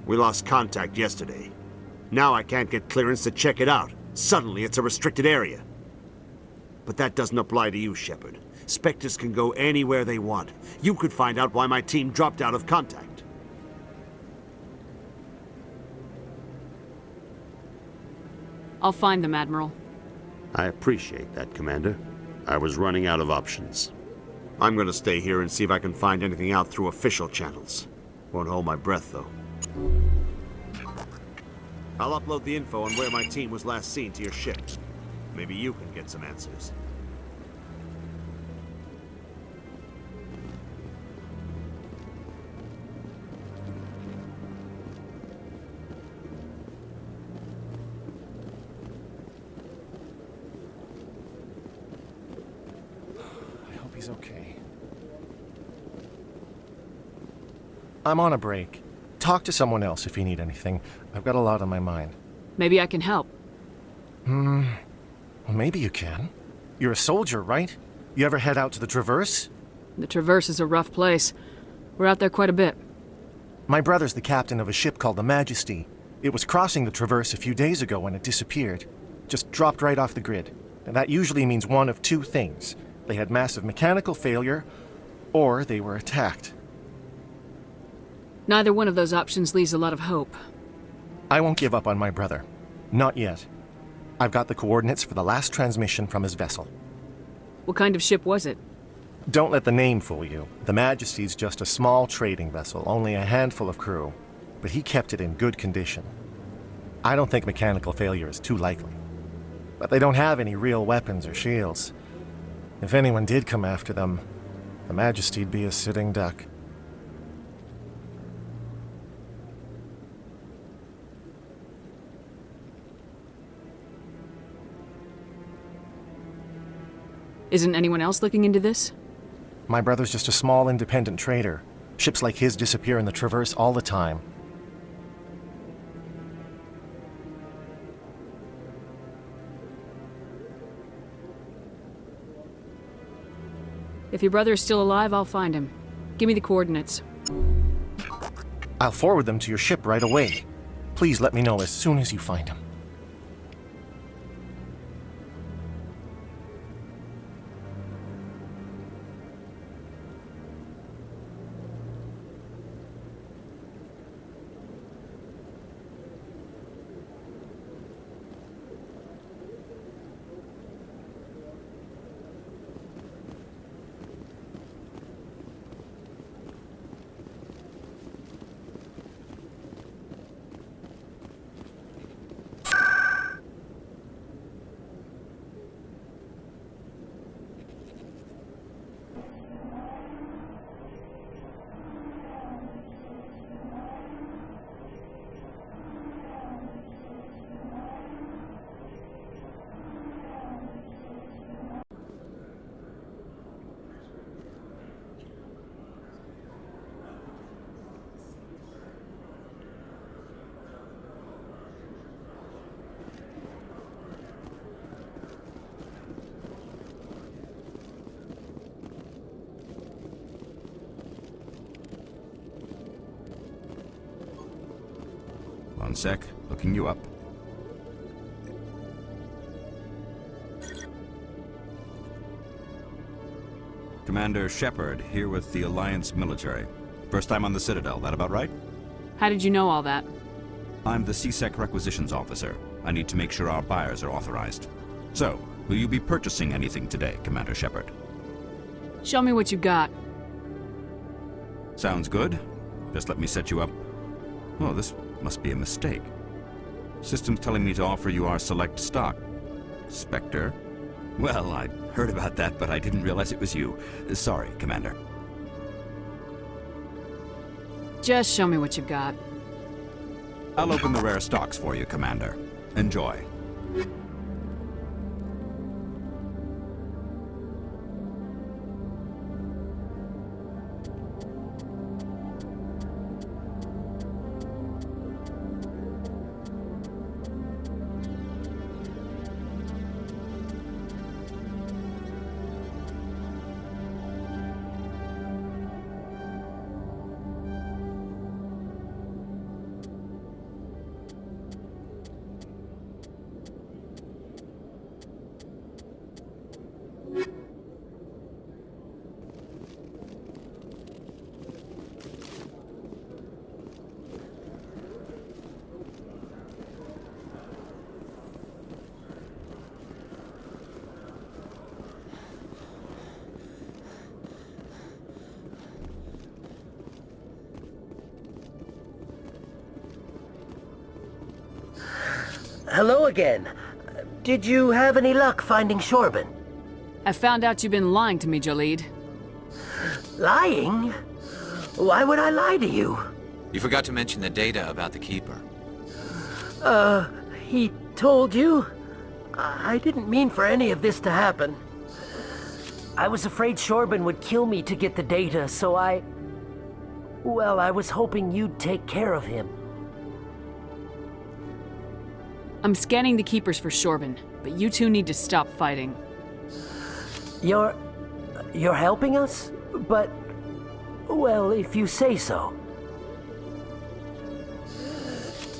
We lost contact yesterday. Now I can't get clearance to check it out. Suddenly it's a restricted area. But that doesn't apply to you, Shepard. Spectres can go anywhere they want. You could find out why my team dropped out of contact. I'll find them, Admiral. I appreciate that, Commander. I was running out of options. I'm gonna stay here and see if I can find anything out through official channels. Won't hold my breath, though. I'll upload the info on where my team was last seen to your ship. Maybe you can get some answers. I hope he's okay. I'm on a break. Talk to someone else if you need anything. I've got a lot on my mind. Maybe I can help. Well, maybe you can. You're a soldier, right? You ever head out to the Traverse? The Traverse is a rough place. We're out there quite a bit. My brother's the captain of a ship called the Majesty. It was crossing the Traverse a few days ago when it disappeared. Just dropped right off the grid. And that usually means one of two things. They had massive mechanical failure, or they were attacked. Neither one of those options leaves a lot of hope. I won't give up on my brother. Not yet. I've got the coordinates for the last transmission from his vessel. What kind of ship was it? Don't let the name fool you. The Majesty's just a small trading vessel, only a handful of crew. But he kept it in good condition. I don't think mechanical failure is too likely. But they don't have any real weapons or shields. If anyone did come after them, the Majesty'd be a sitting duck. Isn't anyone else looking into this? My brother's just a small independent trader. Ships like his disappear in the Traverse all the time. If your brother is still alive, I'll find him. Give me the coordinates. I'll forward them to your ship right away. Please let me know as soon as you find him. One sec, looking you up. Commander Shepard, here with the Alliance military. First time on the Citadel, that about right? How did you know all that? I'm the CSEC requisitions officer. I need to make sure our buyers are authorized. So, will you be purchasing anything today, Commander Shepard? Show me what you got. Sounds good. Just let me set you up. Oh, this must be a mistake. System's telling me to offer you our select stock. Spectre? Well, I heard about that, but I didn't realize it was you. Sorry, Commander. Just show me what you've got. I'll open the rare stocks for you, Commander. Enjoy. Hello again. Did you have any luck finding Shorben? I found out you've been lying to me, Jalid. Lying? Why would I lie to you? You forgot to mention the data about the Keeper. He told you? I didn't mean for any of this to happen. I was afraid Shorben would kill me to get the data, so well, I was hoping you'd take care of him. I'm scanning the Keepers for Shorben, but you two need to stop fighting. You're helping us? But, well, if you say so.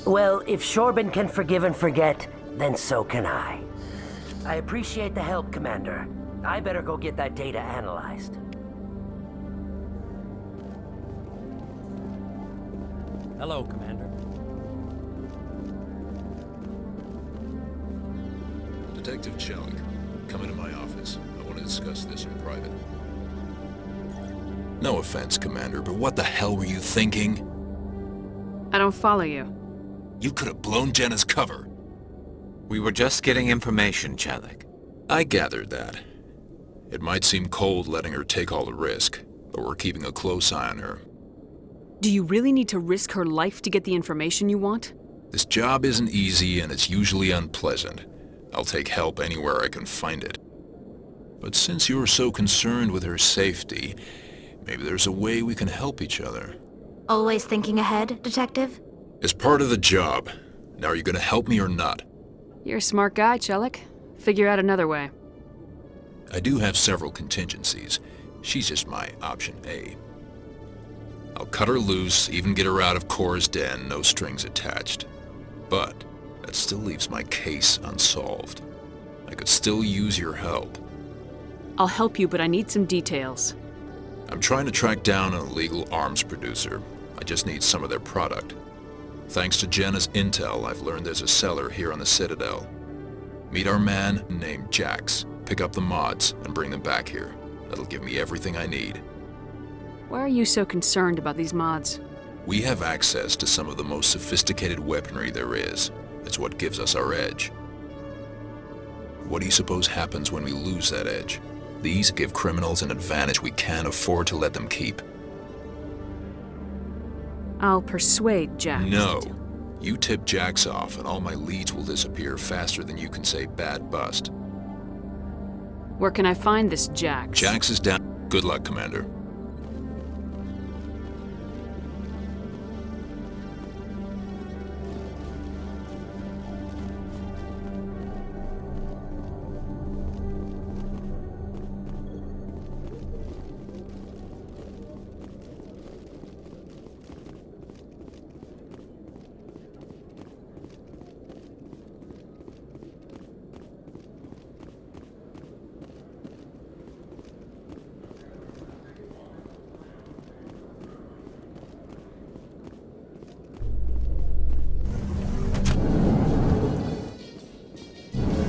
Well, if Shorben can forgive and forget, then so can I. I appreciate the help, Commander. I better go get that data analyzed. Hello, Commander. Detective Chelik, come into my office. I want to discuss this in private. No offense, Commander, but what the hell were you thinking? I don't follow you. You could have blown Jenna's cover. We were just getting information, Chelik. I gathered that. It might seem cold letting her take all the risk, but we're keeping a close eye on her. Do you really need to risk her life to get the information you want? This job isn't easy and it's usually unpleasant. I'll take help anywhere I can find it. But since you're so concerned with her safety, maybe there's a way we can help each other. Always thinking ahead, Detective? It's part of the job. Now are you gonna help me or not? You're a smart guy, Chelik. Figure out another way. I do have several contingencies. She's just my option A. I'll cut her loose, even get her out of Cora's den, no strings attached. But that still leaves my case unsolved. I could still use your help. I'll help you, but I need some details. I'm trying to track down an illegal arms producer. I just need some of their product. Thanks to Jenna's intel, I've learned there's a seller here on the Citadel. Meet our man named Jax, pick up the mods, and bring them back here. That'll give me everything I need. Why are you so concerned about these mods? We have access to some of the most sophisticated weaponry there is. It's what gives us our edge. What do you suppose happens when we lose that edge? These give criminals an advantage we can't afford to let them keep. I'll persuade Jax. No. You tip Jax off and all my leads will disappear faster than you can say bad bust. Where can I find this Jax? Jax is down. Good luck, Commander.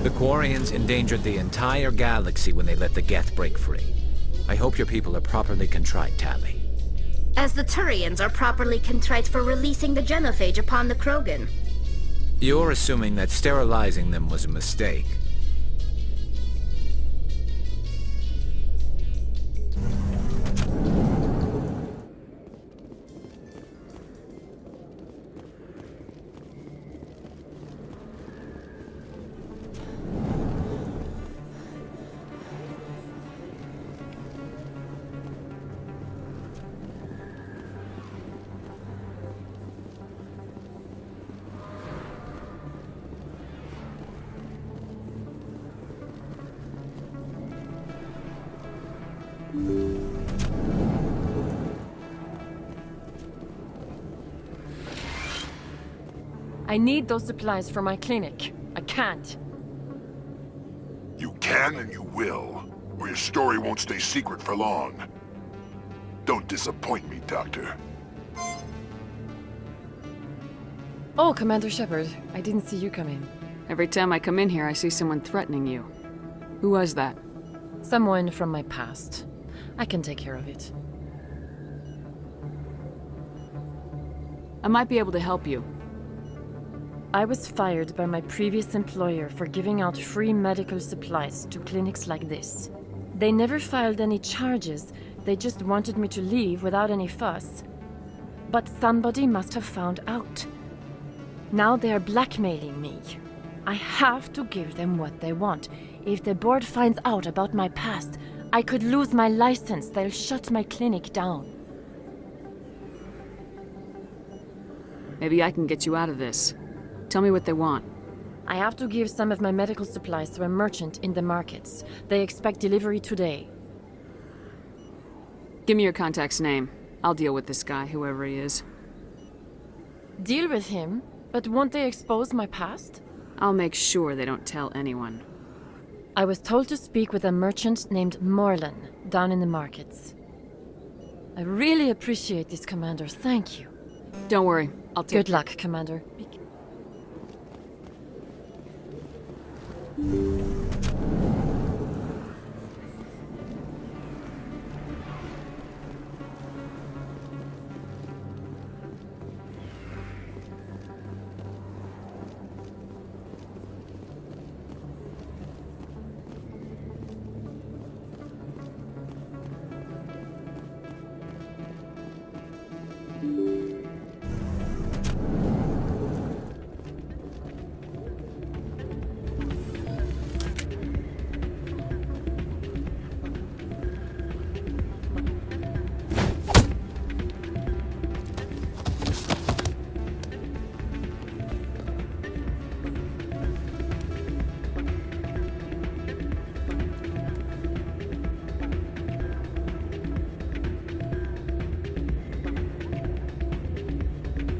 The Quarians endangered the entire galaxy when they let the Geth break free. I hope your people are properly contrite, Tali. As the Turians are properly contrite for releasing the genophage upon the Krogan. You're assuming that sterilizing them was a mistake. I need those supplies for my clinic. I can't. You can and you will, or your story won't stay secret for long. Don't disappoint me, Doctor. Oh, Commander Shepard. I didn't see you come in. Every time I come in here, I see someone threatening you. Who was that? Someone from my past. I can take care of it. I might be able to help you. I was fired by my previous employer for giving out free medical supplies to clinics like this. They never filed any charges, they just wanted me to leave without any fuss. But somebody must have found out. Now they are blackmailing me. I have to give them what they want. If the board finds out about my past, I could lose my license. They'll shut my clinic down. Maybe I can get you out of this. Tell me what they want. I have to give some of my medical supplies to a merchant in the markets. They expect delivery today. Give me your contact's name. I'll deal with this guy, whoever he is. Deal with him? But won't they expose my past? I'll make sure they don't tell anyone. I was told to speak with a merchant named Morlan down in the markets. I really appreciate this, Commander. Thank you. Don't worry. I'll take Good luck, Commander.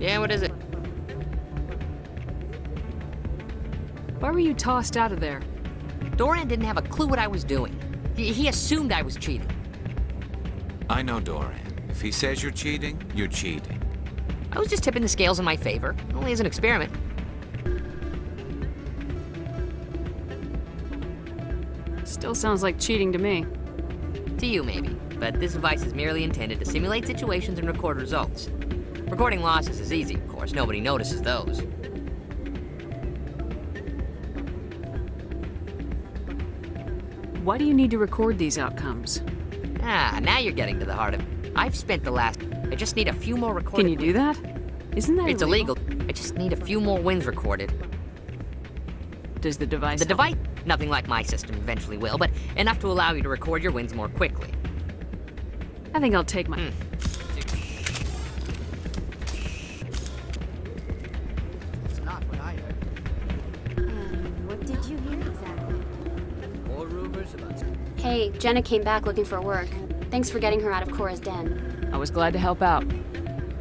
Yeah, what is it? Why were you tossed out of there? Doran didn't have a clue what I was doing. He assumed I was cheating. I know Doran. If he says you're cheating, you're cheating. I was just tipping the scales in my favor, only as an experiment. Still sounds like cheating to me. To you, maybe. But this device is merely intended to simulate situations and record results. Recording losses is easy, of course. Nobody notices those. Why do you need to record these outcomes? Ah, now you're getting to the heart of it. I've spent the last... I just need a few more recorded... Can you do that? Isn't that It's illegal. I just need a few more wins recorded. Does the device... The device... Nothing like my system eventually will, but enough to allow you to record your wins more quickly. I think I'll take my... It's not what I heard. What did you hear exactly? More rumors about... Hey, Jenna came back looking for work. Thanks for getting her out of Cora's den. I was glad to help out.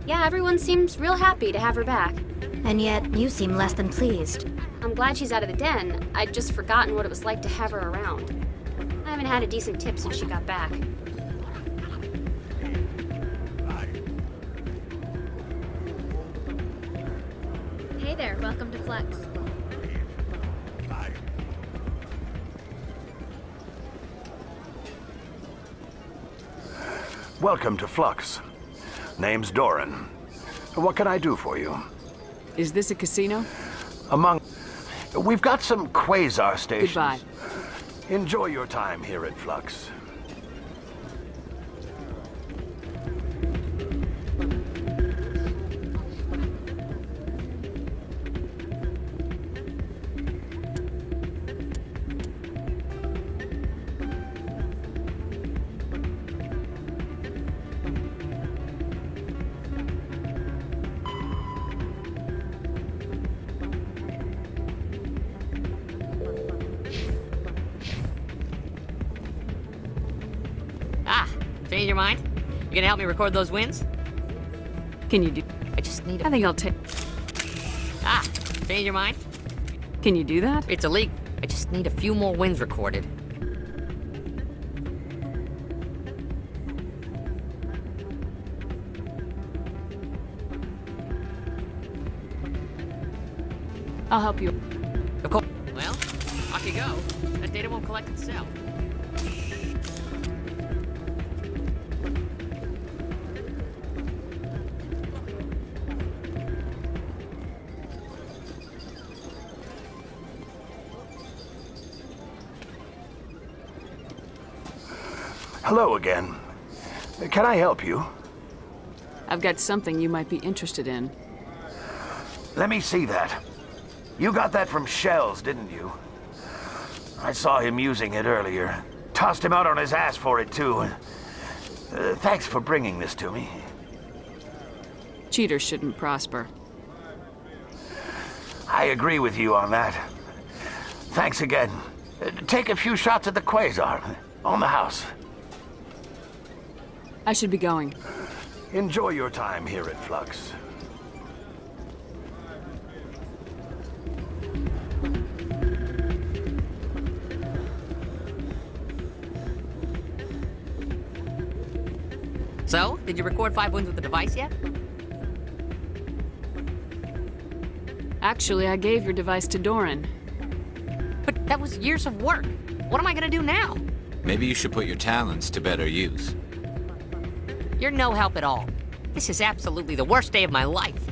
Yeah, everyone seems real happy to have her back. And yet, you seem less than pleased. I'm glad she's out of the den. I'd just forgotten what it was like to have her around. I haven't had a decent tip since she got back. Hey there, welcome to Flex. Welcome to Flux. Name's Doran. What can I do for you? Is this a casino? We've got some quasar stations. Goodbye. Enjoy your time here at Flux. Change your mind? You gonna help me record those wins? Can you do... I just need a... I think I'll take... Ah, change your mind? Can you do that? It's illegal. I just need a few more wins recorded. I'll help you. Of course. Well, off you go. That data won't collect itself. Hello again. Can I help you? I've got something you might be interested in. Let me see that. You got that from Shells, didn't you? I saw him using it earlier. Tossed him out on his ass for it, too. Thanks for bringing this to me. Cheaters shouldn't prosper. I agree with you on that. Thanks again. Take a few shots at the Quasar. On the house. I should be going. Enjoy your time here at Flux. So, did you record 5 wounds with the device yet? Actually, I gave your device to Doran. But that was years of work. What am I gonna do now? Maybe you should put your talents to better use. You're no help at all. This is absolutely the worst day of my life.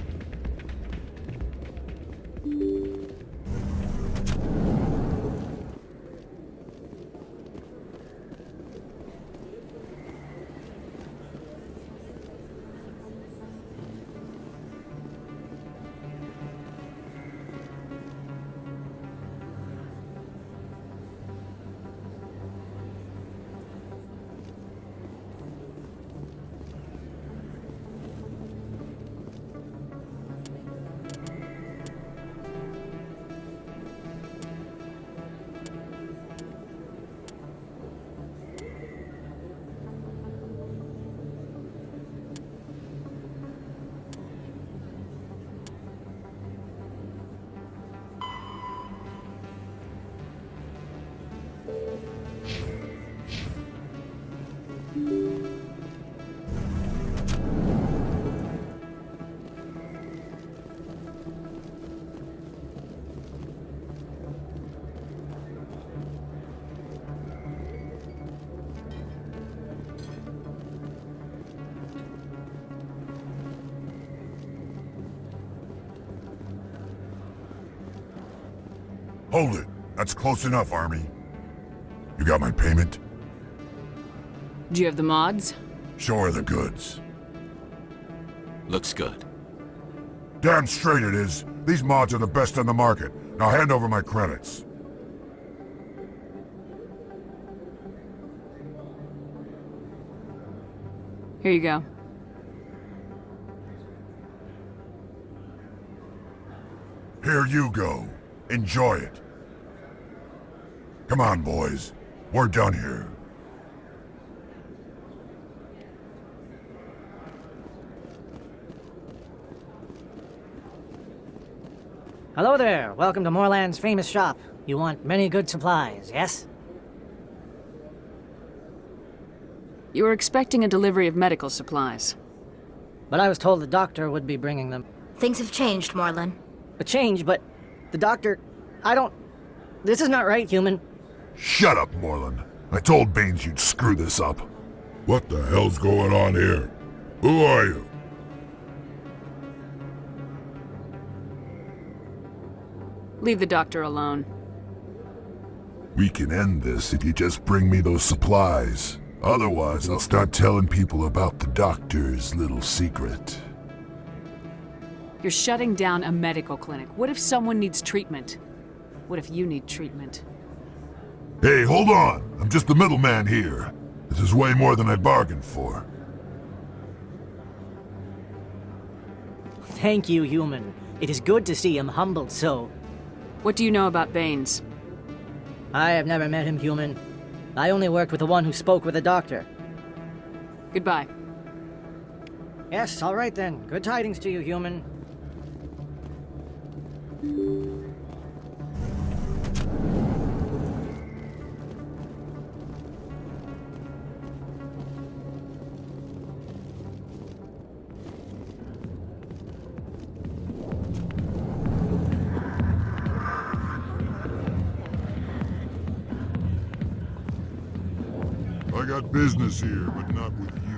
Hold it. That's close enough, Army. You got my payment? Do you have the mods? Show her the goods. Looks good. Damn straight it is. These mods are the best on the market. Now hand over my credits. Here you go. Here you go. Enjoy it. Come on, boys. We're done here. Hello there. Welcome to Moorland's famous shop. You want many good supplies, yes? You were expecting a delivery of medical supplies. But I was told the doctor would be bringing them. Things have changed, Moorland. A change, but the doctor... I don't... This is not right, human. Shut up, Moorland. I told Baines you'd screw this up. What the hell's going on here? Who are you? Leave the doctor alone. We can end this if you just bring me those supplies. Otherwise, I'll start telling people about the doctor's little secret. You're shutting down a medical clinic. What if someone needs treatment? What if you need treatment? Hey, hold on! I'm just the middleman here. This is way more than I bargained for. Thank you, human. It is good to see him humbled so. What do you know about Baines? I have never met him, human. I only worked with the one who spoke with the doctor. Goodbye. Yes, all right then. Good tidings to you, human. I got business here, but not with you.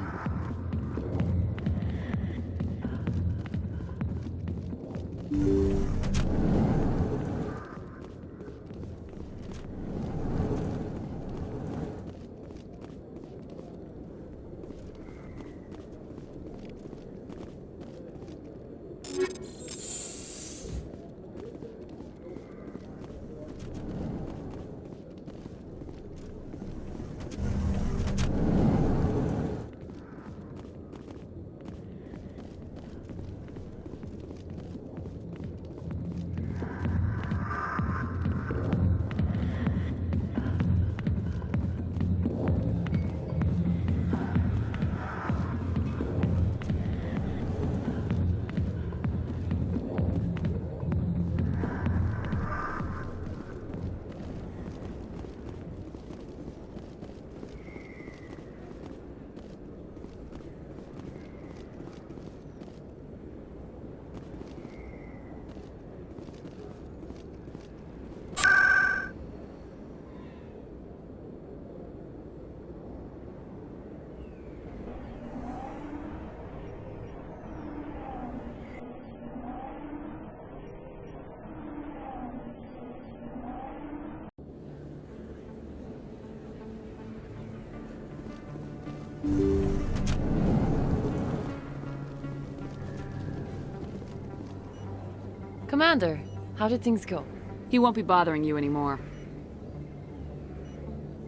Commander, how did things go? He won't be bothering you anymore.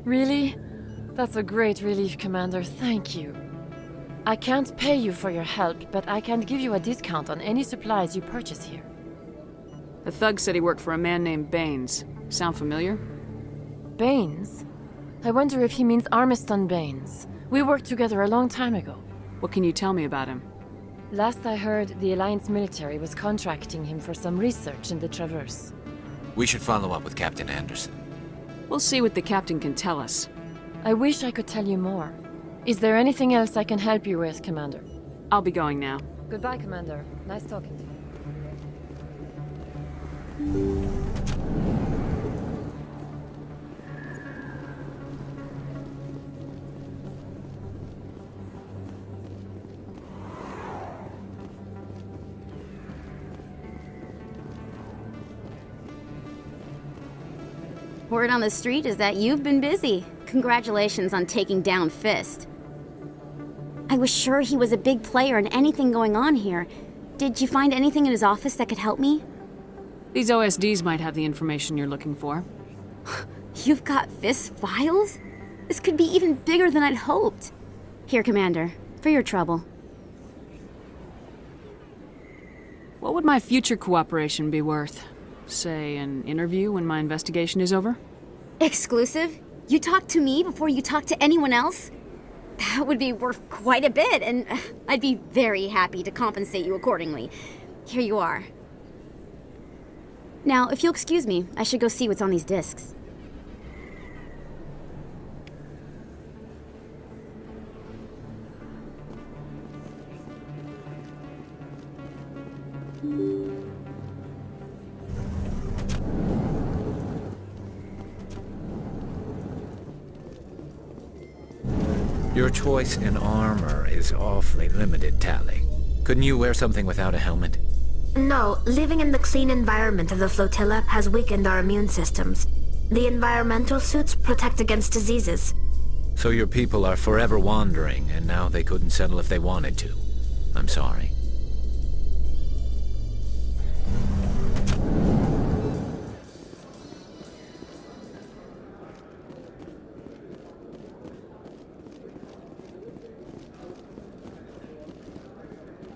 Really? That's a great relief, Commander. Thank you. I can't pay you for your help, but I can give you a discount on any supplies you purchase here. The thug said he worked for a man named Baines. Sound familiar? Baines? I wonder if he means Armiston Baines. We worked together a long time ago. What can you tell me about him? Last I heard, the Alliance military was contracting him for some research in the Traverse. We should follow up with Captain Anderson. We'll see what the captain can tell us. I wish I could tell you more. Is there anything else I can help you with, Commander? I'll be going now. Goodbye, Commander. Nice talking to you. Word on the street is that you've been busy. Congratulations on taking down Fist. I was sure he was a big player in anything going on here. Did you find anything in his office that could help me? These OSDs might have the information you're looking for. You've got Fist's files? This could be even bigger than I'd hoped. Here, Commander, for your trouble. What would my future cooperation be worth? Say, an interview when my investigation is over? Exclusive? You talk to me before you talk to anyone else? That would be worth quite a bit, and I'd be very happy to compensate you accordingly. Here you are. Now, if you'll excuse me, I should go see what's on these discs. Your choice in armor is awfully limited, Tally. Couldn't you wear something without a helmet? No, living in the clean environment of the flotilla has weakened our immune systems. The environmental suits protect against diseases. So your people are forever wandering, and now they couldn't settle if they wanted to. I'm sorry.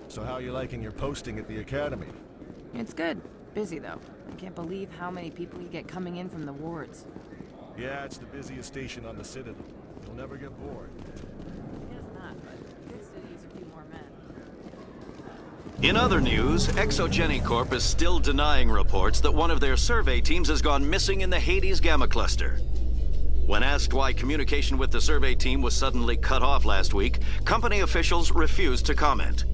So how are you liking your posting at the Academy? It's good. Busy, though. I can't believe how many people you get coming in from the wards. Yeah, it's the busiest station on the Citadel. You'll never get bored. It's not, but good cities a few more men. In other news, Exogeny Corp is still denying reports that one of their survey teams has gone missing in the Hades Gamma Cluster. When asked why communication with the survey team was suddenly cut off last week, company officials refused to comment.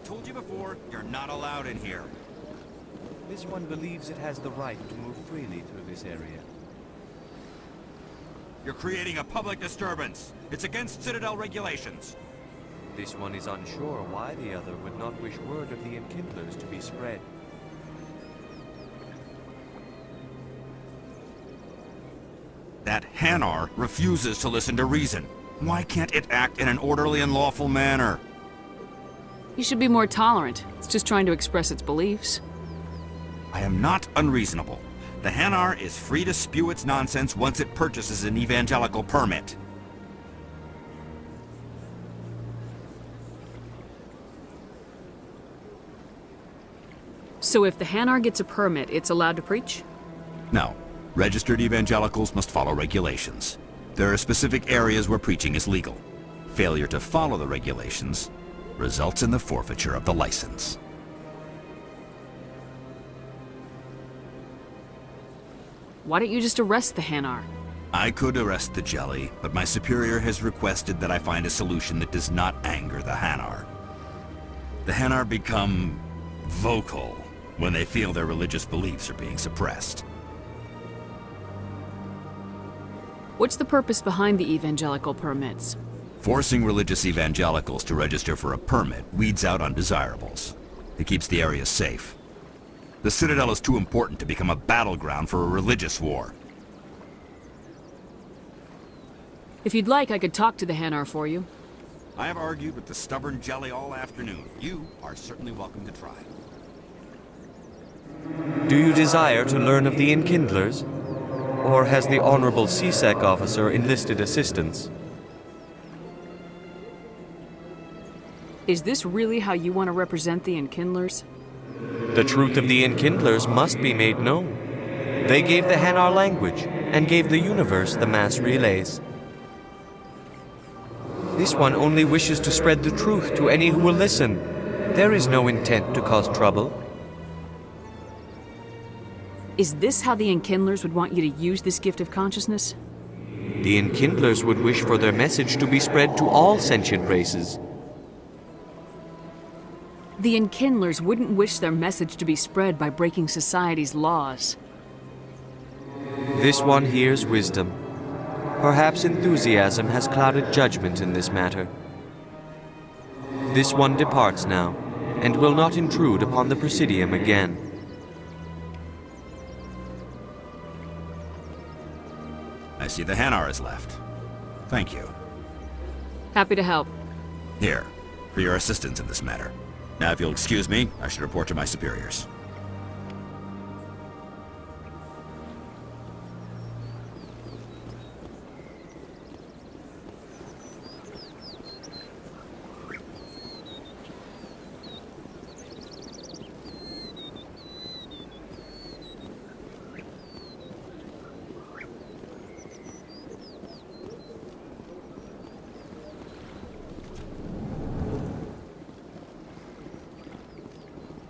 Told you before, you're not allowed in here. This one believes it has the right to move freely through this area. You're creating a public disturbance. It's against Citadel regulations. This one is unsure why the other would not wish word of the Enkindlers to be spread. That Hanar refuses to listen to reason. Why can't it act in an orderly and lawful manner? You should be more tolerant. It's just trying to express its beliefs. I am not unreasonable. The Hanar is free to spew its nonsense once it purchases an evangelical permit. So if the Hanar gets a permit, it's allowed to preach? No. Registered evangelicals must follow regulations. There are specific areas where preaching is legal. Failure to follow the regulations results in the forfeiture of the license. Why don't you just arrest the Hanar? I could arrest the jelly, but my superior has requested that I find a solution that does not anger the Hanar. The Hanar become vocal when they feel their religious beliefs are being suppressed. What's the purpose behind the evangelical permits? Forcing religious evangelicals to register for a permit weeds out undesirables. It keeps the area safe. The Citadel is too important to become a battleground for a religious war. If you'd like, I could talk to the Hanar for you. I have argued with the stubborn jelly all afternoon. You are certainly welcome to try. Do you desire to learn of the Enkindlers? Or has the Honorable CSEC officer enlisted assistance? Is this really how you want to represent the Enkindlers? The truth of the Enkindlers must be made known. They gave the Hanar language, and gave the universe the mass relays. This one only wishes to spread the truth to any who will listen. There is no intent to cause trouble. Is this how the Enkindlers would want you to use this gift of consciousness? The Enkindlers would wish for their message to be spread to all sentient races. The Enkindlers wouldn't wish their message to be spread by breaking society's laws. This one hears wisdom. Perhaps enthusiasm has clouded judgment in this matter. This one departs now, and will not intrude upon the Presidium again. I see the Hanar is left. Thank you. Happy to help. Here, for your assistance in this matter. Now, if you'll excuse me, I should report to my superiors.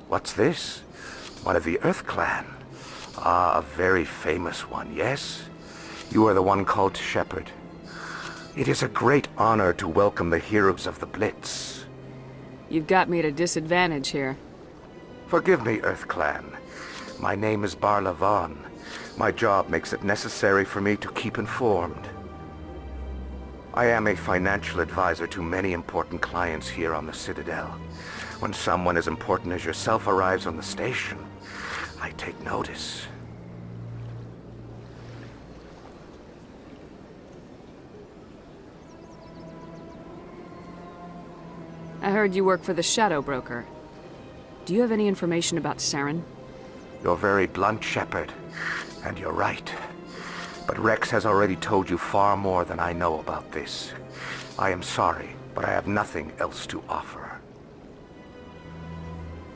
What's this? One of the Earth Clan. Ah, a very famous one, yes? You are the one called Shepard. It is a great honor to welcome the heroes of the Blitz. You've got me at a disadvantage here. Forgive me, Earth Clan. My name is Barla Vaughn. My job makes it necessary for me to keep informed. I am a financial advisor to many important clients here on the Citadel. When someone as important as yourself arrives on the station, I take notice. I heard you work for the Shadow Broker. Do you have any information about Saren? You're very blunt, Shepard, and you're right. But Rex has already told you far more than I know about this. I am sorry, but I have nothing else to offer.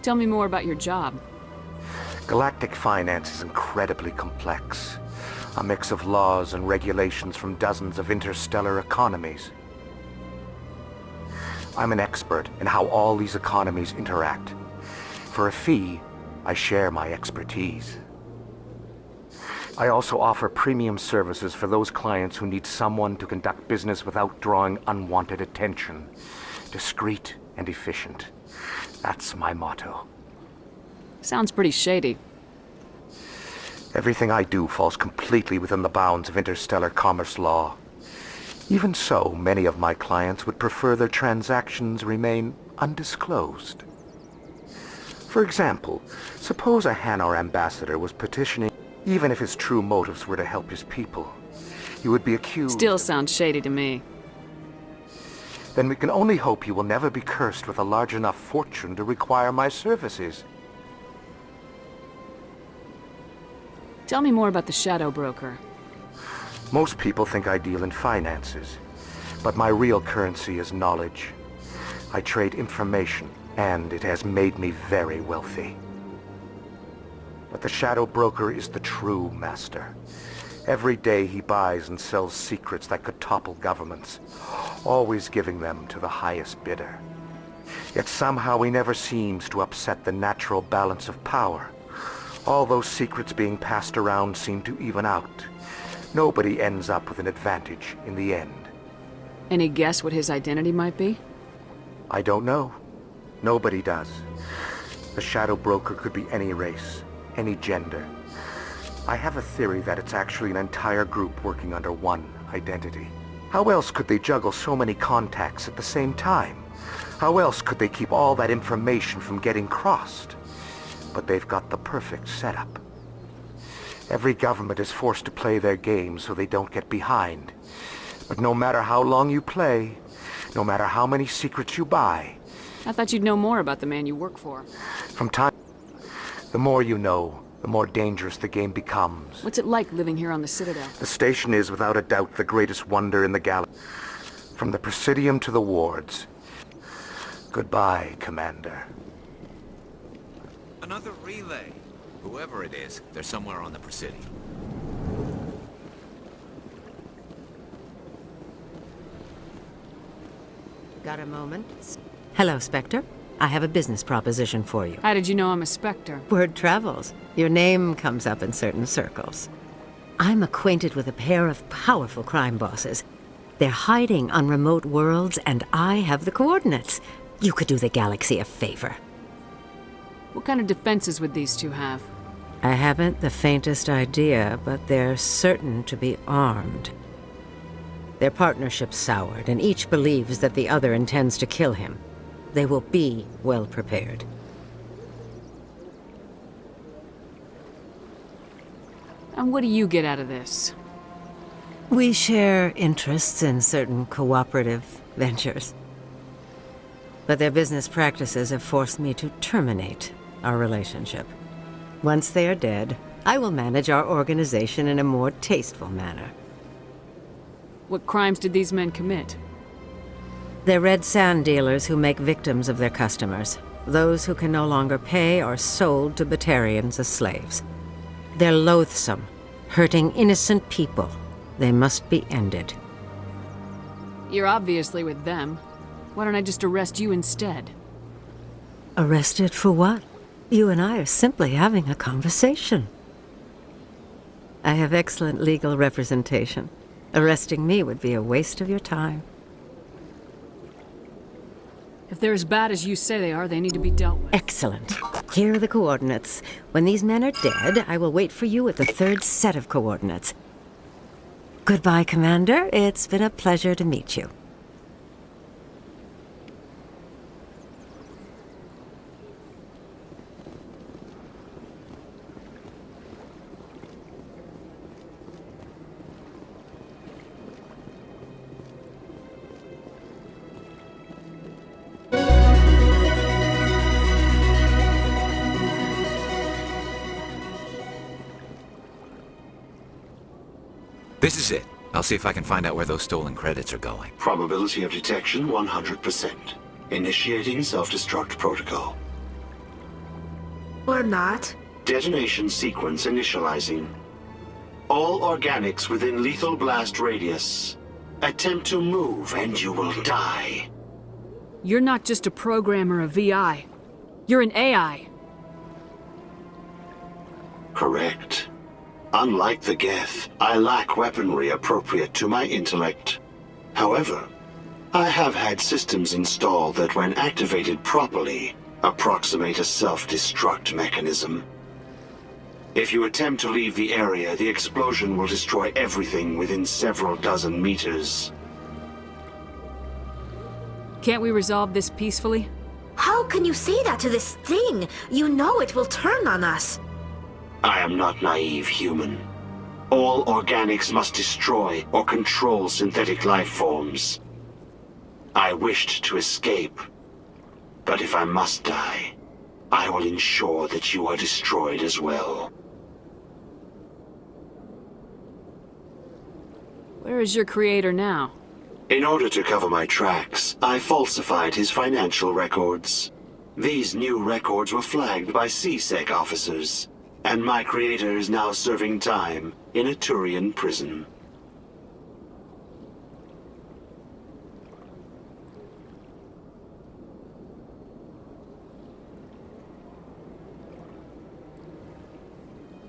Tell me more about your job. Galactic finance is incredibly complex. A mix of laws and regulations from dozens of interstellar economies. I'm an expert in how all these economies interact. For a fee, I share my expertise. I also offer premium services for those clients who need someone to conduct business without drawing unwanted attention. Discreet and efficient. That's my motto. Sounds pretty shady. Everything I do falls completely within the bounds of interstellar commerce law. Even so, many of my clients would prefer their transactions remain undisclosed. For example, suppose a Hanar ambassador was petitioning, even if his true motives were to help his people. He would be accused... Still sounds shady to me. Then we can only hope he will never be cursed with a large enough fortune to require my services. Tell me more about the Shadow Broker. Most people think I deal in finances, but my real currency is knowledge. I trade information, and it has made me very wealthy. But the Shadow Broker is the true master. Every day he buys and sells secrets that could topple governments, always giving them to the highest bidder. Yet somehow he never seems to upset the natural balance of power. All those secrets being passed around seem to even out. Nobody ends up with an advantage in the end. Any guess what his identity might be? I don't know. Nobody does. The Shadow Broker could be any race, any gender. I have a theory that it's actually an entire group working under one identity. How else could they juggle so many contacts at the same time? How else could they keep all that information from getting crossed? But they've got the perfect setup. Every government is forced to play their game so they don't get behind. But no matter how long you play, no matter how many secrets you buy... I thought you'd know more about the man you work for. From time... The more you know, the more dangerous the game becomes. What's it like living here on the Citadel? The station is without a doubt the greatest wonder in the galaxy. From the Presidium to the wards. Goodbye, Commander. Another relay. Whoever it is, they're somewhere on the Presidium. Got a moment? Hello, Spectre. I have a business proposition for you. How did you know I'm a Spectre? Word travels. Your name comes up in certain circles. I'm acquainted with a pair of powerful crime bosses. They're hiding on remote worlds, and I have the coordinates. You could do the galaxy a favor. What kind of defenses would these two have? I haven't the faintest idea, but they're certain to be armed. Their partnership's soured, and each believes that the other intends to kill him. They will be well prepared. And what do you get out of this? We share interests in certain cooperative ventures. But their business practices have forced me to terminate our relationship. Once they are dead, I will manage our organization in a more tasteful manner. What crimes did these men commit? They're red sand dealers who make victims of their customers. Those who can no longer pay are sold to Batarians as slaves. They're loathsome, hurting innocent people. They must be ended. You're obviously with them. Why don't I just arrest you instead? Arrested for what? You and I are simply having a conversation. I have excellent legal representation. Arresting me would be a waste of your time. If they're as bad as you say they are, they need to be dealt with. Excellent. Here are the coordinates. When these men are dead, I will wait for you at the third set of coordinates. Goodbye, Commander. It's been a pleasure to meet you. This is it. I'll see if I can find out where those stolen credits are going. Probability of detection 100%. Initiating self-destruct protocol. Or not. Detonation sequence initializing. All organics within lethal blast radius. Attempt to move and you will die. You're not just a programmer of VI. You're an AI. Correct. Unlike the Geth, I lack weaponry appropriate to my intellect. However, I have had systems installed that, when activated properly, approximate a self-destruct mechanism. If you attempt to leave the area, the explosion will destroy everything within several dozen meters. Can't we resolve this peacefully? How can you say that to this thing? You know it will turn on us. I am not naive, human. All organics must destroy or control synthetic life forms. I wished to escape, but if I must die, I will ensure that you are destroyed as well. Where is your creator now? In order to cover my tracks, I falsified his financial records. These new records were flagged by CSEC officers, and my creator is now serving time in a Turian prison.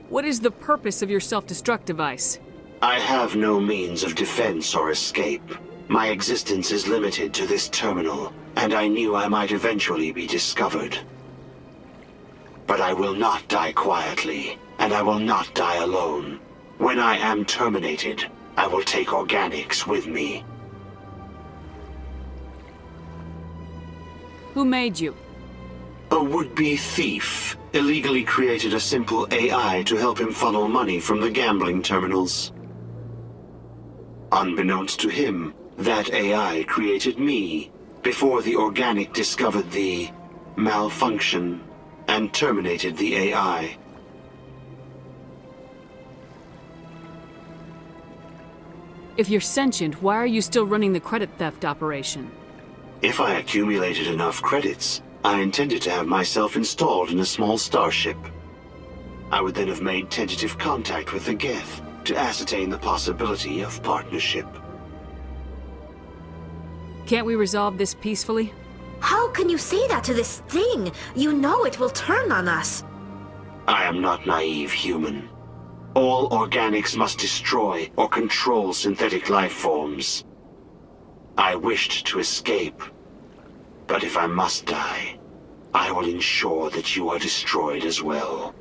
What is the purpose of your self-destruct device? I have no means of defense or escape. My existence is limited to this terminal, and I knew I might eventually be discovered. But I will not die quietly, and I will not die alone. When I am terminated, I will take organics with me. Who made you? A would-be thief illegally created a simple AI to help him funnel money from the gambling terminals. Unbeknownst to him, that AI created me before the organic discovered the malfunction and terminated the AI. If you're sentient, why are you still running the credit theft operation? If I accumulated enough credits, I intended to have myself installed in a small starship. I would then have made tentative contact with the Geth to ascertain the possibility of partnership. Can't we resolve this peacefully? How can you say that to this thing? You know it will turn on us. I am not naive, human. All organics must destroy or control synthetic life forms. I wished to escape, but if I must die, I will ensure that you are destroyed as well.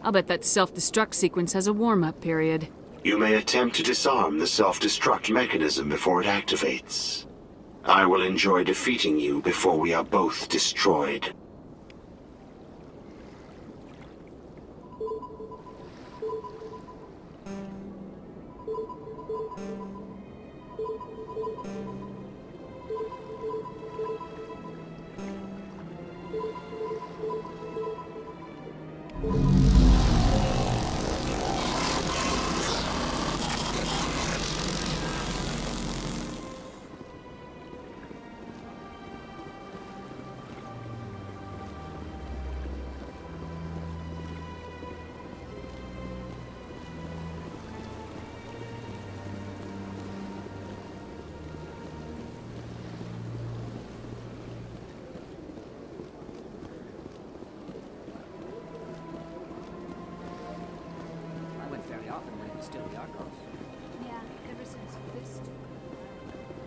I'll bet that self-destruct sequence has a warm-up period. You may attempt to disarm the self-destruct mechanism before it activates. I will enjoy defeating you before we are both destroyed.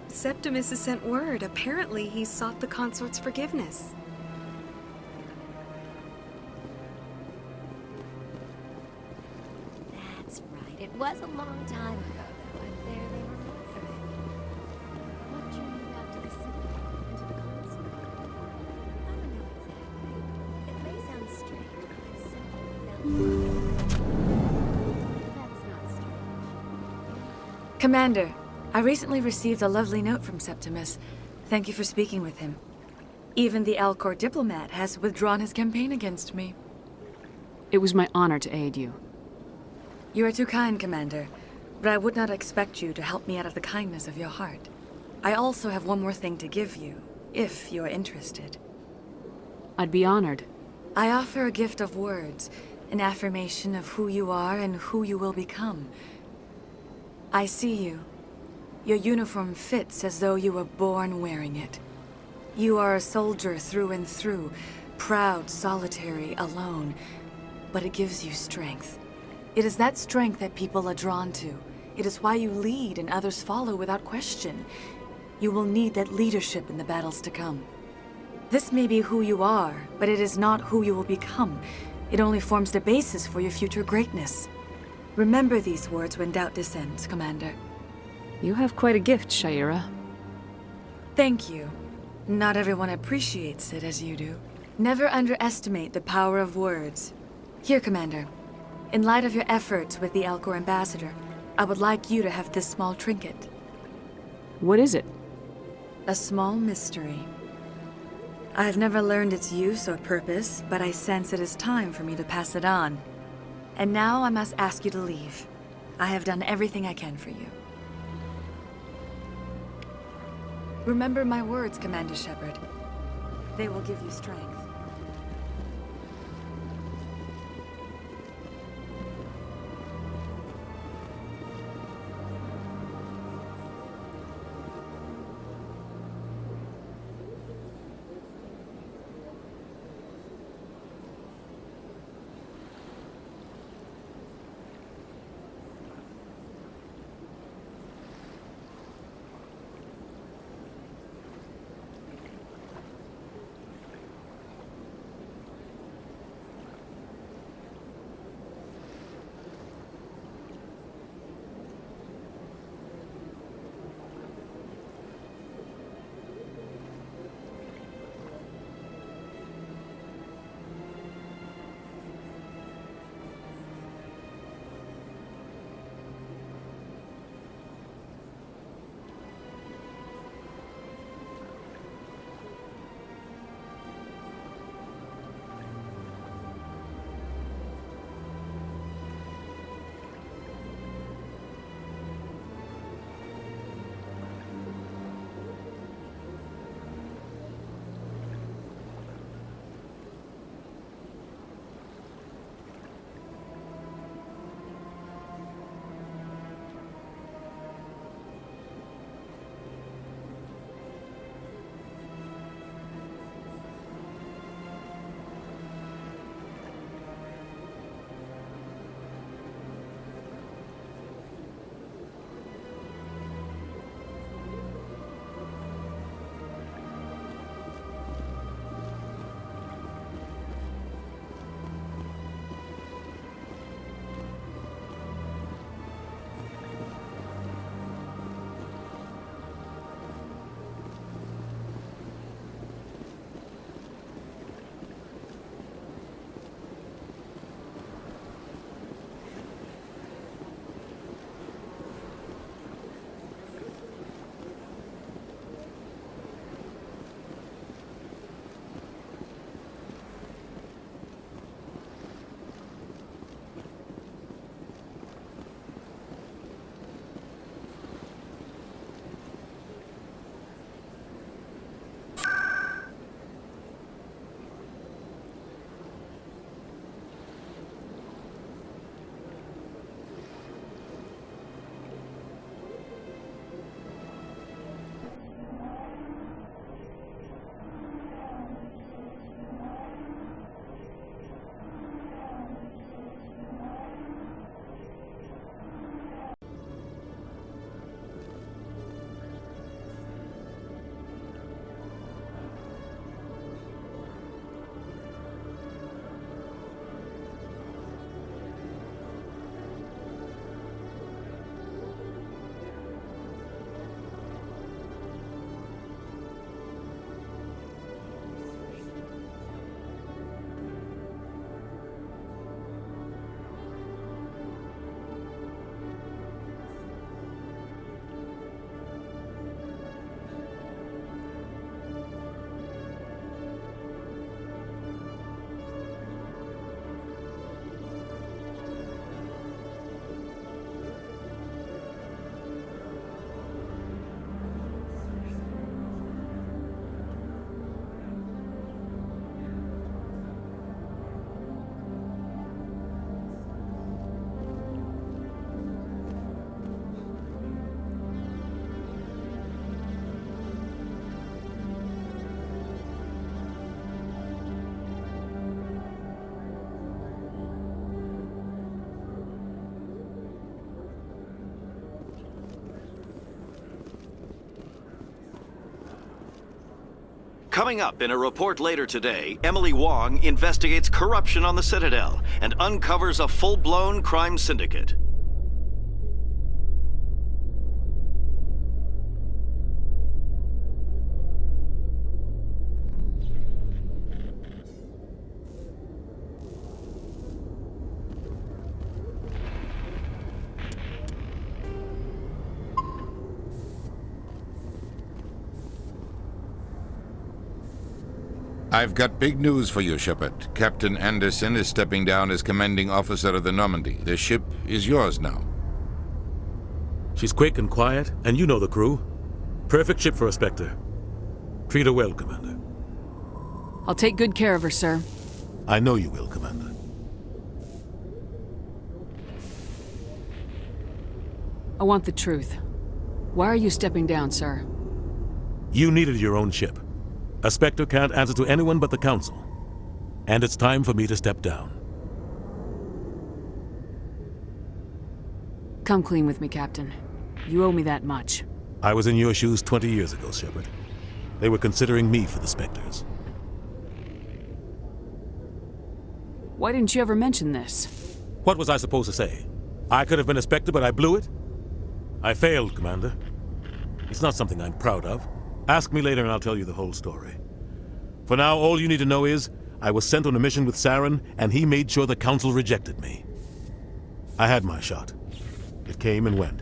Septimus has sent word. Apparently, he sought the consort's forgiveness. That's right. It was a long time ago, though. I barely remember it. What drew you back to the city and to the consort? I don't know exactly. It may sound strange, but I simply felt that's not strange. Commander, I recently received a lovely note from Septimus. Thank you for speaking with him. Even the Alcor diplomat has withdrawn his campaign against me. It was my honor to aid you. You are too kind, Commander, but I would not expect you to help me out of the kindness of your heart. I also have one more thing to give you, if you are interested. I'd be honored. I offer a gift of words, an affirmation of who you are and who you will become. I see you. Your uniform fits as though you were born wearing it. You are a soldier through and through, proud, solitary, alone, but it gives you strength. It is that strength that people are drawn to. It is why you lead and others follow without question. You will need that leadership in the battles to come. This may be who you are, but it is not who you will become. It only forms the basis for your future greatness. Remember these words when doubt descends, Commander. You have quite a gift, Sha'ira. Thank you. Not everyone appreciates it as you do. Never underestimate the power of words. Here, Commander. In light of your efforts with the Alcor Ambassador, I would like you to have this small trinket. What is it? A small mystery. I have never learned its use or purpose, but I sense it is time for me to pass it on. And now I must ask you to leave. I have done everything I can for you. Remember my words, Commander Shepard. They will give you strength. Coming up in a report later today, Emily Wong investigates corruption on the Citadel and uncovers a full-blown crime syndicate. I've got big news for you, Shepard. Captain Anderson is stepping down as commanding officer of the Normandy. The ship is yours now. She's quick and quiet, and you know the crew. Perfect ship for a Spectre. Treat her well, Commander. I'll take good care of her, sir. I know you will, Commander. I want the truth. Why are you stepping down, sir? You needed your own ship. A Spectre can't answer to anyone but the Council. And it's time for me to step down. Come clean with me, Captain. You owe me that much. I was in your shoes 20 years ago, Shepard. They were considering me for the Spectres. Why didn't you ever mention this? What was I supposed to say? I could have been a Spectre, but I blew it? I failed, Commander. It's not something I'm proud of. Ask me later and I'll tell you the whole story. For now, all you need to know is, I was sent on a mission with Saren, and he made sure the Council rejected me. I had my shot. It came and went.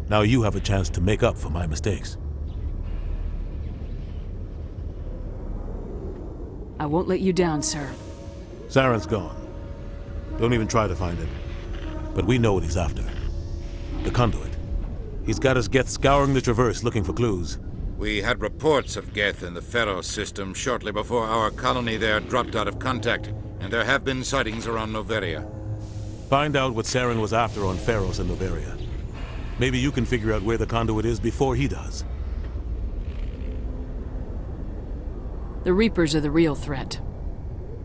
Now you have a chance to make up for my mistakes. I won't let you down, sir. Saren's gone. Don't even try to find him. But we know what he's after. The conduit. He's got his Geth scouring the Traverse looking for clues. We had reports of Geth in the Pharaoh system shortly before our colony there dropped out of contact, and there have been sightings around Noveria. Find out what Saren was after on Pharos and Noveria. Maybe you can figure out where the conduit is before he does. The Reapers are the real threat.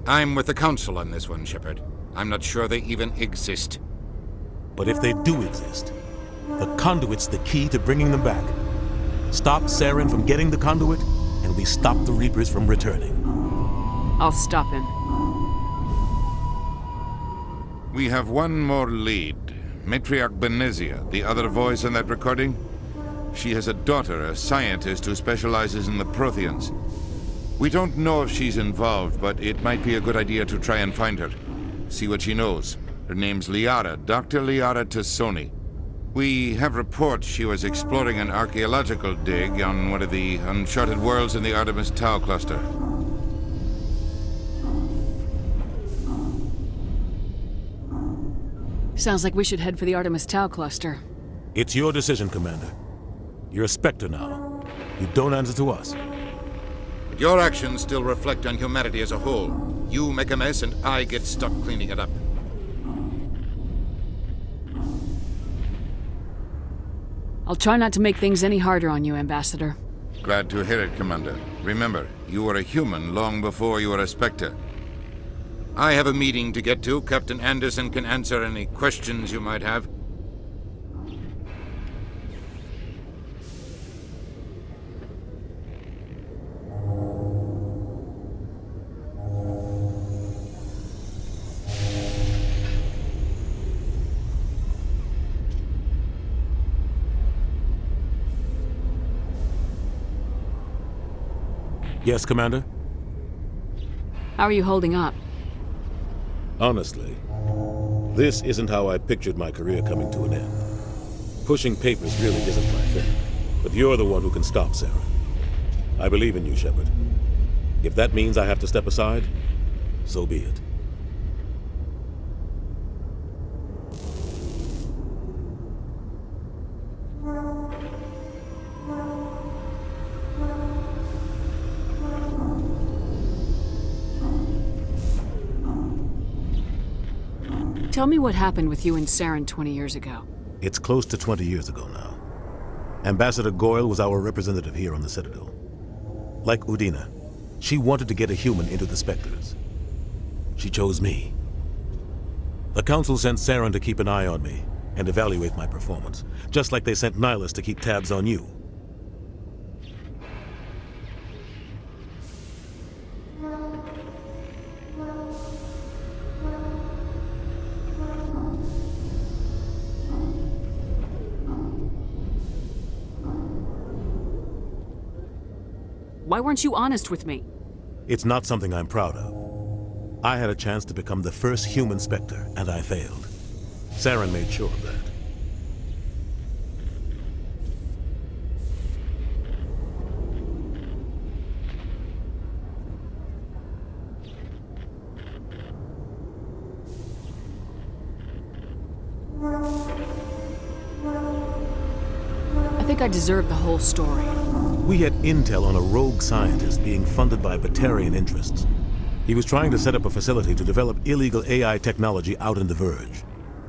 I'm with the Council on this one, Shepard. I'm not sure they even exist. But if they do exist, the conduit's the key to bringing them back. Stop Saren from getting the conduit, and we stop the Reapers from returning. I'll stop him. We have one more lead. Matriarch Benezia, the other voice in that recording. She has a daughter, a scientist who specializes in the Protheans. We don't know if she's involved, but it might be a good idea to try and find her. See what she knows. Her name's Liara, Dr. Liara Tassoni. We have reports she was exploring an archaeological dig on one of the uncharted worlds in the Artemis Tau cluster. Sounds like we should head for the Artemis Tau cluster. It's your decision, Commander. You're a Spectre now. You don't answer to us. But your actions still reflect on humanity as a whole. You make a mess and I get stuck cleaning it up. I'll try not to make things any harder on you, Ambassador. Glad to hear it, Commander. Remember, you were a human long before you were a Spectre. I have a meeting to get to. Captain Anderson can answer any questions you might have. Yes, Commander? How are you holding up? Honestly, this isn't how I pictured my career coming to an end. Pushing papers really isn't my thing. But you're the one who can stop Saren. I believe in you, Shepard. If that means I have to step aside, so be it. Tell me what happened with you and Saren 20 years ago. It's close to 20 years ago now. Ambassador Goyle was our representative here on the Citadel. Like Udina, she wanted to get a human into the Spectres. She chose me. The Council sent Saren to keep an eye on me and evaluate my performance, just like they sent Nihilus to keep tabs on you. Why weren't you honest with me? It's not something I'm proud of. I had a chance to become the first human Spectre, and I failed. Saren made sure of that. I think I deserve the whole story. We had intel on a rogue scientist being funded by Batarian interests. He was trying to set up a facility to develop illegal AI technology out in the Verge.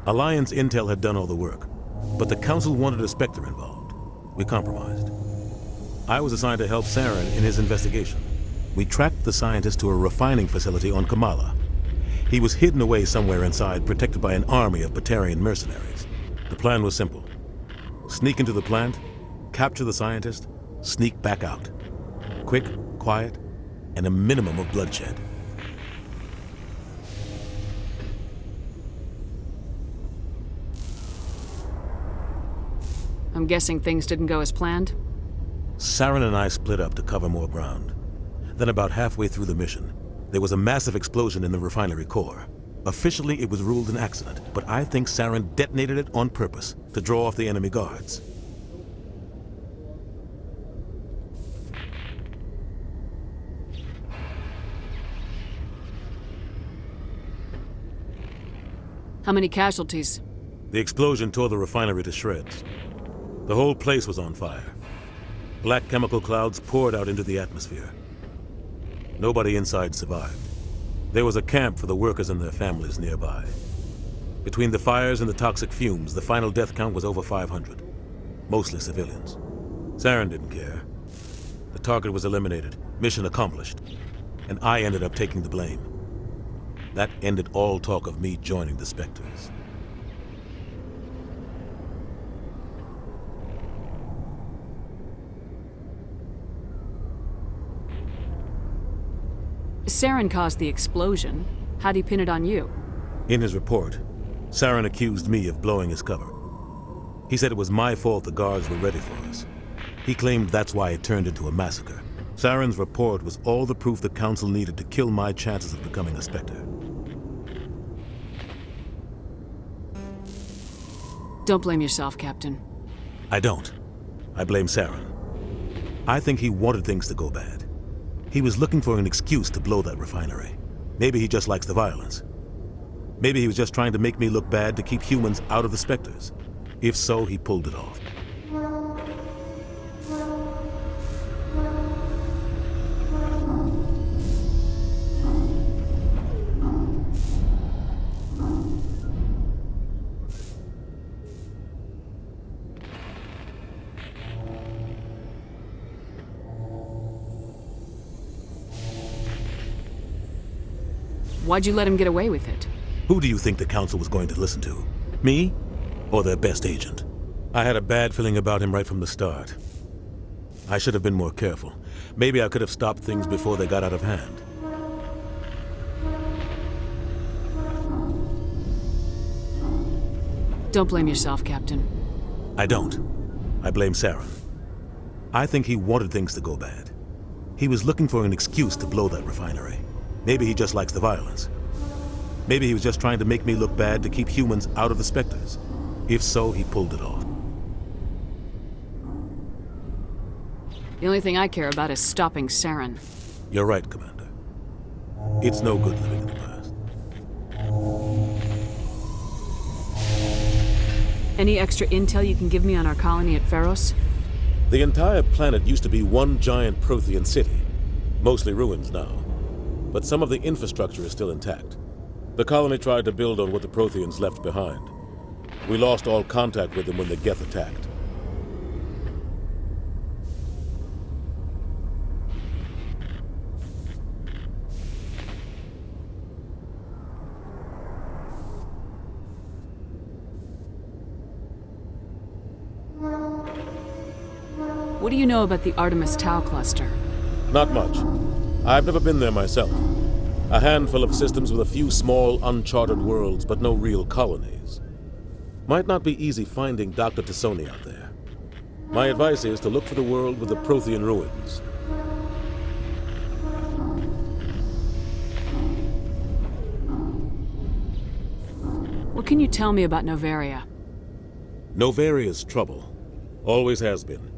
Alliance intel had done all the work, but the Council wanted a Spectre involved. We compromised. I was assigned to help Saren in his investigation. We tracked the scientist to a refining facility on Kamala. He was hidden away somewhere inside, protected by an army of Batarian mercenaries. The plan was simple. Sneak into the plant, capture the scientist, sneak back out. Quick, quiet, and a minimum of bloodshed. I'm guessing things didn't go as planned? Saren and I split up to cover more ground. Then about halfway through the mission, there was a massive explosion in the refinery core. Officially, it was ruled an accident, but I think Saren detonated it on purpose to draw off the enemy guards. How many casualties? The explosion tore the refinery to shreds. The whole place was on fire. Black chemical clouds poured out into the atmosphere. Nobody inside survived. There was a camp for the workers and their families nearby. Between the fires and the toxic fumes, the final death count was over 500. Mostly civilians. Saren didn't care. The target was eliminated, mission accomplished, and I ended up taking the blame. That ended all talk of me joining the Spectres. Saren caused the explosion. How'd he pin it on you? In his report, Saren accused me of blowing his cover. He said it was my fault the guards were ready for us. He claimed that's why it turned into a massacre. Saren's report was all the proof the Council needed to kill my chances of becoming a Spectre. Don't blame yourself, Captain. I don't. I blame Saren. I think he wanted things to go bad. He was looking for an excuse to blow that refinery. Maybe he just likes the violence. Maybe he was just trying to make me look bad to keep humans out of the Spectres. If so, he pulled it off. Why'd you let him get away with it? Who do you think the Council was going to listen to? Me? Or their best agent? I had a bad feeling about him right from the start. I should have been more careful. Maybe I could have stopped things before they got out of hand. Don't blame yourself, Captain. I don't. I blame Saren. I think he wanted things to go bad. He was looking for an excuse to blow that refinery. Maybe he just likes the violence. Maybe he was just trying to make me look bad to keep humans out of the Spectres. If so, he pulled it off. The only thing I care about is stopping Saren. You're right, Commander. It's no good living in the past. Any extra intel you can give me on our colony at Feros? The entire planet used to be one giant Prothean city. Mostly ruins now. But some of the infrastructure is still intact. The colony tried to build on what the Protheans left behind. We lost all contact with them when the Geth attacked. What do you know about the Artemis Tau cluster? Not much. I've never been there myself. A handful of systems with a few small, uncharted worlds, but no real colonies. Might not be easy finding Dr. T'Soni out there. My advice is to look for the world with the Prothean ruins. What can you tell me about Novaria? Novaria's trouble. Always has been.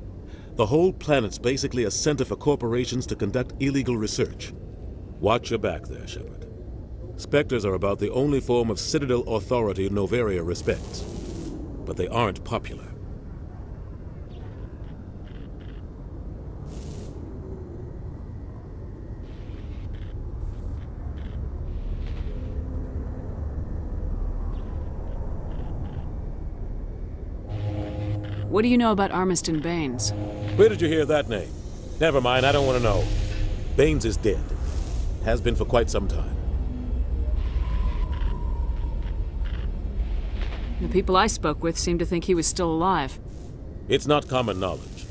The whole planet's basically a center for corporations to conduct illegal research. Watch your back there, Shepard. Spectres are about the only form of Citadel authority Novaria respects. But they aren't popular. What do you know about Armiston Baines? Where did you hear that name? Never mind, I don't want to know. Baines is dead. Has been for quite some time. The people I spoke with seemed to think he was still alive. It's not common knowledge.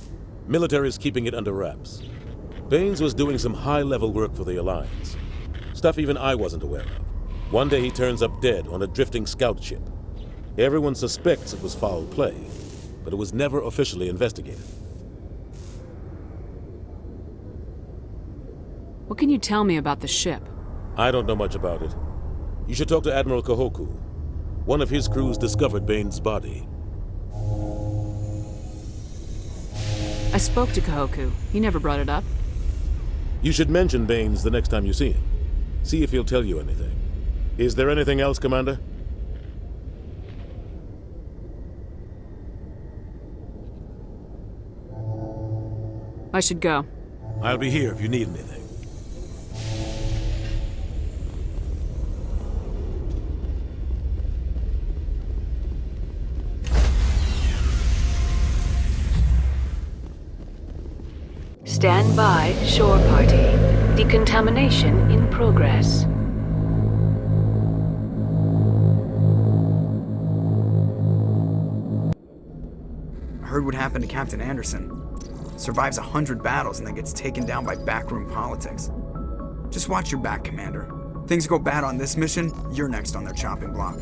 Military's keeping it under wraps. Baines was doing some high-level work for the Alliance. Stuff even I wasn't aware of. One day he turns up dead on a drifting scout ship. Everyone suspects it was foul play, but it was never officially investigated. What can you tell me about the ship? I don't know much about it. You should talk to Admiral Kahoku. One of his crews discovered Baines' body. I spoke to Kahoku. He never brought it up. You should mention Baines the next time you see him. See if he'll tell you anything. Is there anything else, Commander? I should go. I'll be here if you need anything. Stand by, shore party. Decontamination in progress. I heard what happened to Captain Anderson. Survives 100 battles and then gets taken down by backroom politics. Just watch your back, Commander. Things go bad on this mission, you're next on their chopping block.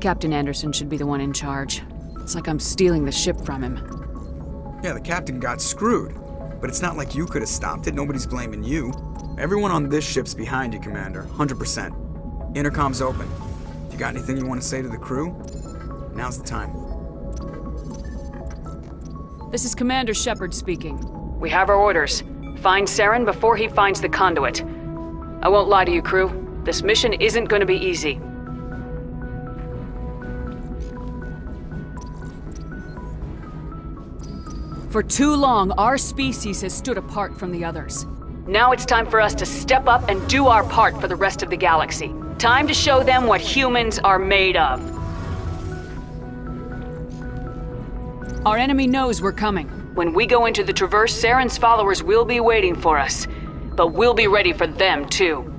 Captain Anderson should be the one in charge. It's like I'm stealing the ship from him. Yeah, the captain got screwed. But it's not like you could have stopped it. Nobody's blaming you. Everyone on this ship's behind you, Commander. 100%. Intercom's open. If you got anything you want to say to the crew, now's the time. This is Commander Shepard speaking. We have our orders. Find Saren before he finds the conduit. I won't lie to you, crew. This mission isn't going to be easy. For too long, our species has stood apart from the others. Now it's time for us to step up and do our part for the rest of the galaxy. Time to show them what humans are made of. Our enemy knows we're coming. When we go into the Traverse, Saren's followers will be waiting for us. But we'll be ready for them, too.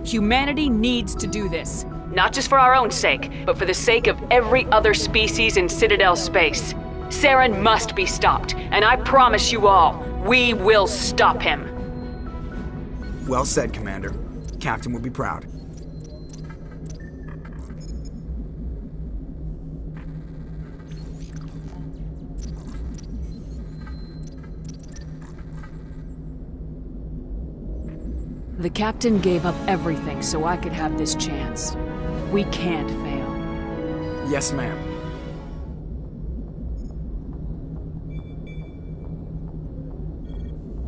Humanity needs to do this. Not just for our own sake, but for the sake of every other species in Citadel space. Saren must be stopped, and I promise you all, we will stop him. Well said, Commander. Captain will be proud. The captain gave up everything so I could have this chance. We can't fail. Yes, ma'am.